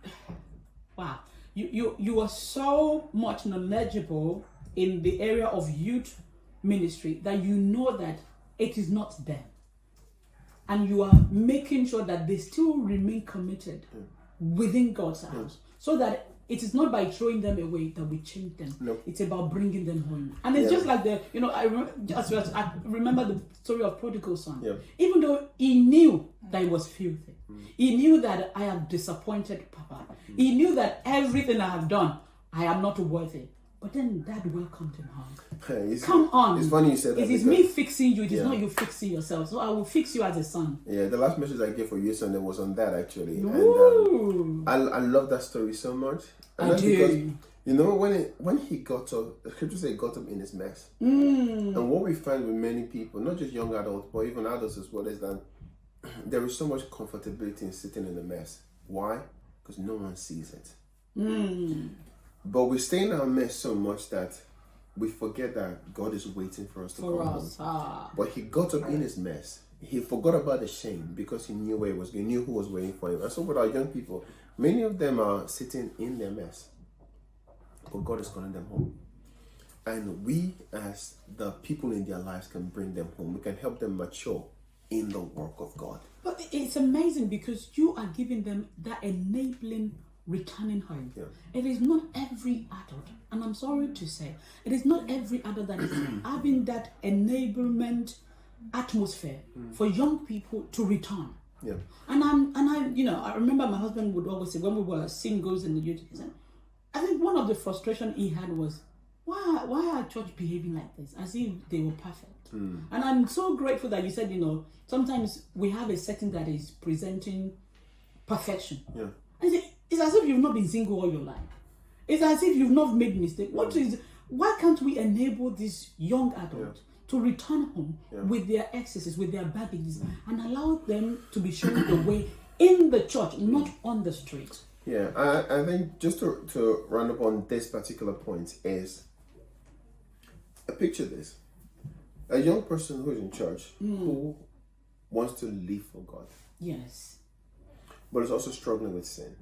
S1: are so much knowledgeable in the area of youth ministry that you know that it is not them. And you are making sure that they still remain committed within God's house, so that it is not by throwing them away that we change them.
S2: No.
S1: It's about bringing them home. And it's just like I remember the story of prodigal son.
S2: Yeah.
S1: Even though he knew that he was filthy, he knew that I have disappointed Papa. He knew that everything I have done, I am not worthy. But then Dad welcomed him home. Come on.
S2: It's funny you said that.
S1: It is me fixing you. It is not you fixing yourself. So I will fix you as a son.
S2: Yeah, the last message I gave for you Sunday was on that actually.
S1: Ooh.
S2: And I love that story so much. And
S1: I
S2: that's
S1: do.
S2: because, you know, when he got up, the scripture says he got up in his mess. And what we find with many people, not just young adults, but even adults as well, is that there is so much comfortability in sitting in the mess. Why? Because no one sees it. But we stay in our mess so much that we forget that God is waiting for us to come home. But he got up in his mess. He forgot about the shame because he knew where he was going, knew who was waiting for him. And so with our young people, many of them are sitting in their mess. But God is calling them home. And we, as the people in their lives, can bring them home. We can help them mature in the work of God.
S1: But it's amazing because you are giving them that enabling returning home.
S2: Yeah.
S1: It is not every adult, and I'm sorry to say, it is not every adult that is having that enablement atmosphere for young people to return.
S2: Yeah.
S1: And I remember my husband would always say when we were singles in the youth, he said, I think one of the frustration he had was, why are church behaving like this? As if they were perfect. And I'm so grateful that you said, sometimes we have a setting that is presenting perfection.
S2: Yeah.
S1: And it's as if you've not been single all your life. It's as if you've not made mistakes. Why can't we enable these young adults to return home with their excesses, with their baggages, and allow them to be shown the way in the church, not on the street?
S2: Yeah, I think just to run up on this particular point is, picture this. A young person who's in church who wants to live for God.
S1: Yes.
S2: But is also struggling with sin.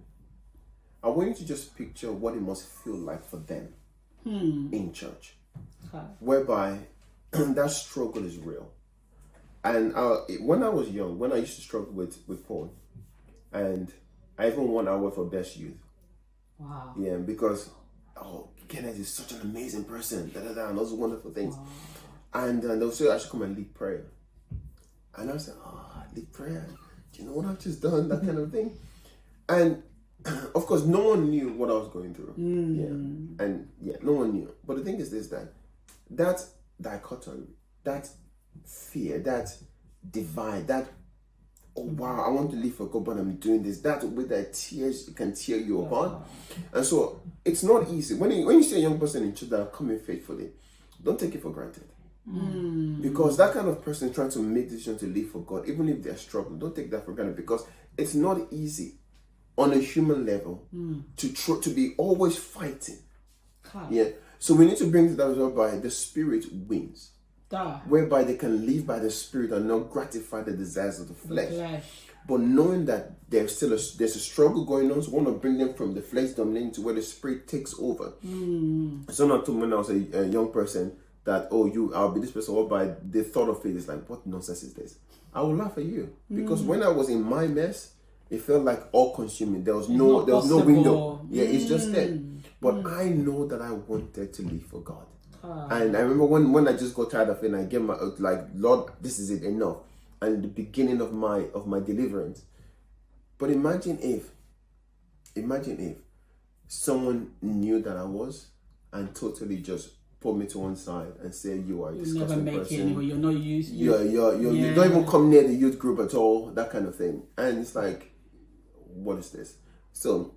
S2: I want you to just picture what it must feel like for them in church. Whereby that struggle is real. And when I was young, when I used to struggle with porn, and I even won an award for best youth.
S1: Wow.
S2: Yeah, because Kenneth is such an amazing person, and those wonderful things. Wow. And they'll say I should come and lead prayer. And I said, lead prayer. Do you know what I've just done? That kind of thing. And of course, no one knew what I was going through. Yeah. And no one knew. But the thing is this, that dichotomy, that fear, that divide, that, oh wow, I want to live for God, but I'm doing this. That with that tears can tear you apart. And so it's not easy. When you see a young person in church that are coming faithfully, don't take it for granted. Because that kind of person trying to make decision to live for God, even if they're struggling, don't take that for granted, because it's not easy on a human level to be always fighting. Yeah. So we need to bring that whereby the spirit wins. Whereby they can live by the spirit and not gratify the desires of the flesh. But knowing that there's a struggle going on, so we want to bring them from the flesh dominating to where the spirit takes over. Someone told me when I was a young person that, I'll be this person, whereby the thought of it is like, what nonsense is this? I will laugh at you. Because when I was in my mess, it felt like all consuming. There was no window. Yeah, it's just there. But I know that I wanted to live for God. And I remember when I just got tired of it and I gave my, Lord, this is it, enough. And the beginning of my deliverance. But imagine if someone knew that I was and totally just put me to one side and say, you are a disgusting person.
S1: You'll never make it anymore. You're not used.
S2: You don't even come near the youth group at all. That kind of thing. And it's like, what is this? So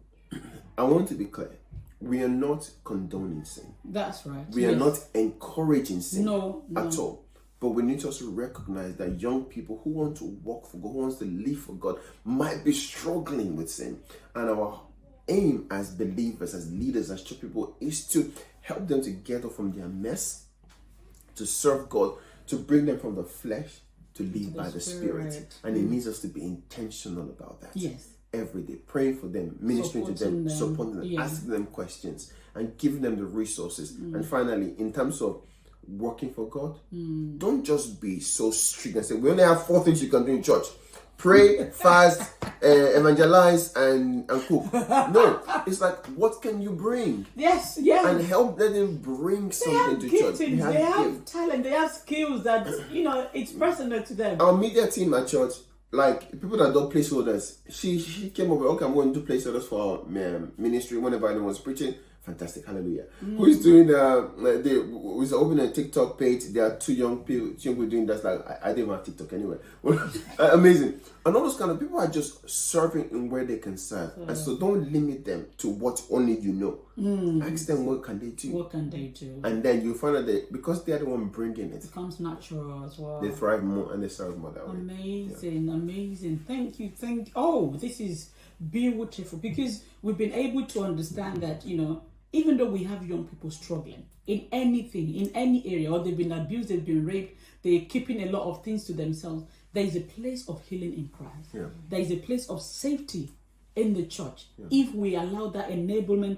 S2: I want to be clear. We are not condoning sin.
S1: That's right.
S2: We are not encouraging sin
S1: no.
S2: at all. But we need to also recognize that young people who want to walk for God, who wants to live for God, might be struggling with sin. And our aim as believers, as leaders, as church people, is to help them to get off from their mess, to serve God, to bring them from the flesh to live by the Spirit. And it needs us to be intentional about that.
S1: Yes.
S2: Every day, praying for them, ministering to them, supporting them, asking them questions, and giving them the resources. And finally, in terms of working for God, don't just be so strict and say, we only have 4 things you can do in church: pray, fast, evangelize and cook. No, it's like, what can you bring?
S1: Yes, yeah.
S2: And help them bring something to church.
S1: They have talent, they have skills that, it's personal to them.
S2: Our media team at church, like people that do placeholders, she came over, okay, I'm going to do placeholders for our ministry whenever anyone's preaching. Fantastic, hallelujah. Who is doing who's opening a TikTok page? There are two young people doing that. Like, I didn't have TikTok anyway. Amazing. And all those kind of people are just serving in where they can serve. And so don't limit them to what only you know. Ask them, what can they do?
S1: What can they do?
S2: And then you find out that because they're the one bringing it,
S1: becomes natural as well.
S2: They thrive more and they serve more that way.
S1: Amazing. Thank you. Oh, this is beautiful, because we've been able to understand that, even though we have young people struggling in anything, in any area, or they've been abused, they've been raped, they're keeping a lot of things to themselves, there is a place of healing in Christ. Yeah. There is a place of safety in the church, if we allow that enabling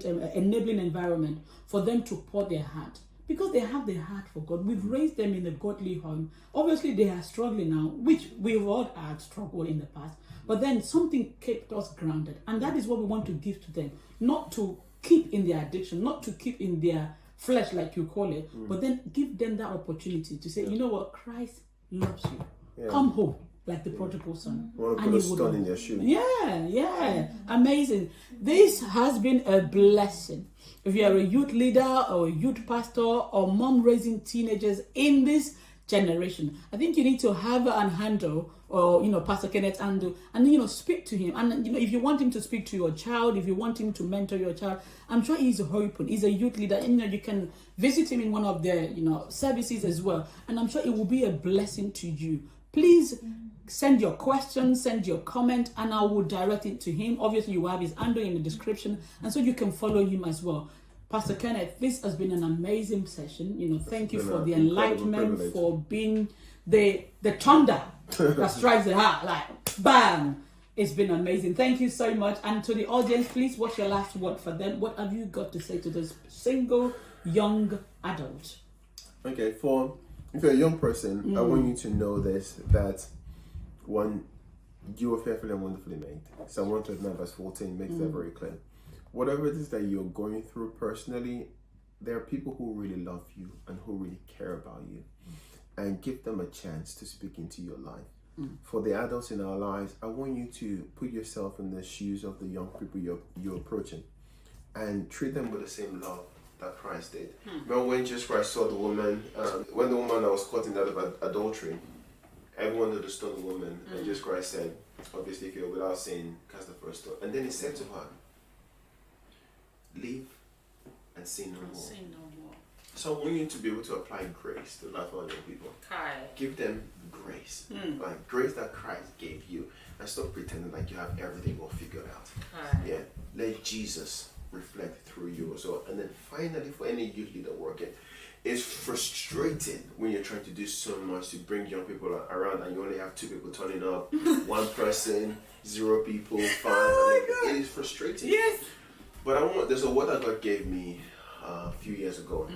S1: environment for them to pour their heart. Because they have their heart for God. We've raised them in a godly home. Obviously, they are struggling now, which we've all had struggled in the past. But then something kept us grounded. And that is what we want to give to them. Not to keep in their addiction, not to keep in their flesh, like you call it, but then give them that opportunity to say, you know what, Christ loves you. Yeah. Come home, like the prodigal son.
S2: Want to put a stone in their shoe.
S1: Yeah. Amazing. This has been a blessing. If you are a youth leader or a youth pastor or mom raising teenagers in this generation, I think you need to have an handle, or Pastor Kenneth handle, and speak to him. And if you want him to speak to your child, if you want him to mentor your child, I'm sure he's open. He's a youth leader, and you can visit him in one of their services as well. And I'm sure it will be a blessing to you. Please send your questions, send your comment, and I will direct it to him. Obviously, you will have his handle in the description, and so you can follow him as well. Pastor Kenneth, this has been an amazing session. Thank you for the enlightenment, for being the thunder that strikes the heart, like bam. It's been amazing. Thank you so much. And to the audience, please, what's your last word for them? What have you got to say to those single young adults?
S2: Okay, if you're a young person, I want you to know this, that one, you are fearfully and wonderfully made. Psalm 139 verse 14 makes that very clear. Whatever it is that you're going through personally, there are people who really love you and who really care about you. And give them a chance to speak into your life. For the adults in our lives, I want you to put yourself in the shoes of the young people you're approaching and treat them with the same love that Christ did. Remember when Jesus Christ saw the woman, when the woman that was caught in that adultery, everyone had to stone the woman, and Jesus Christ said, obviously, if you're without sin, cast the first stone. And then he said to her, leave and sin no more. So I want you to be able to apply grace to the life of other people. Give them grace, like grace that Christ gave you, and stop pretending like you have everything all figured out. Yeah, let Jesus reflect through you as well. And then finally, for any youth leader working, it's frustrating when you're trying to do so much to bring young people around and you only have 2 people turning up, 1 person, 0 people, 5. It is frustrating. Yes. But there's a word that God gave me a few years ago.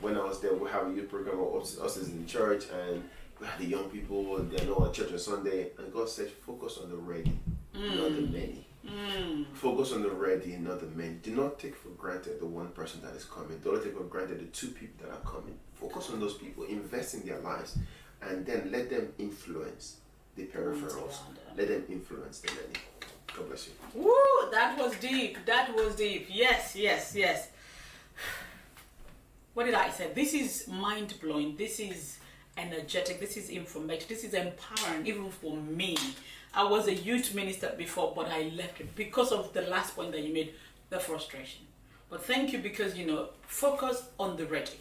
S2: When I was there, we have a youth program of us in the church, and we had the young people, they know at church on Sunday, and God said, focus on the ready, not the many. Focus on the ready, not the many. Do not take for granted the 1 person that is coming. Do not take for granted the 2 people that are coming. Focus on those people, invest in their lives, and then let them influence the peripherals. Let them influence the many. God bless you.
S1: Woo, that was deep. Yes. What did I say? This is mind-blowing. This is energetic. This is informative. This is empowering, even for me. I was a youth minister before, but I left it because of the last point that you made, the frustration. But thank you, because, focus on the ready,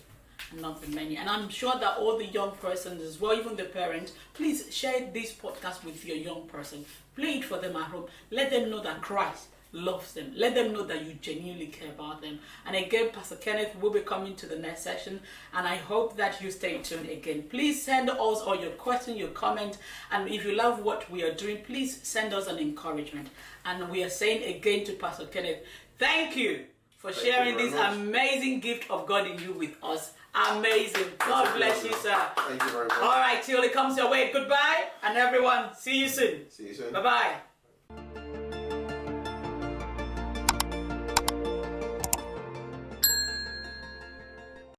S1: not the many. And I'm sure that all the young persons as well, even the parents, please share this podcast with your young person. Play it for them at home. Let them know that Christ loves them. Let them know that you genuinely care about them. And again, Pastor Kenneth will be coming to the next session, and I hope that you stay tuned again. Please send us all your questions, your comment, and if you love what we are doing, please send us an encouragement. And we are saying again to Pastor Kenneth, thank you for sharing this amazing gift of God in you with us. Amazing. God bless you, sir.
S2: Thank you very much.
S1: All right, till it comes your way. Goodbye, and everyone, see you soon.
S2: See you soon.
S1: Bye-bye.
S2: you.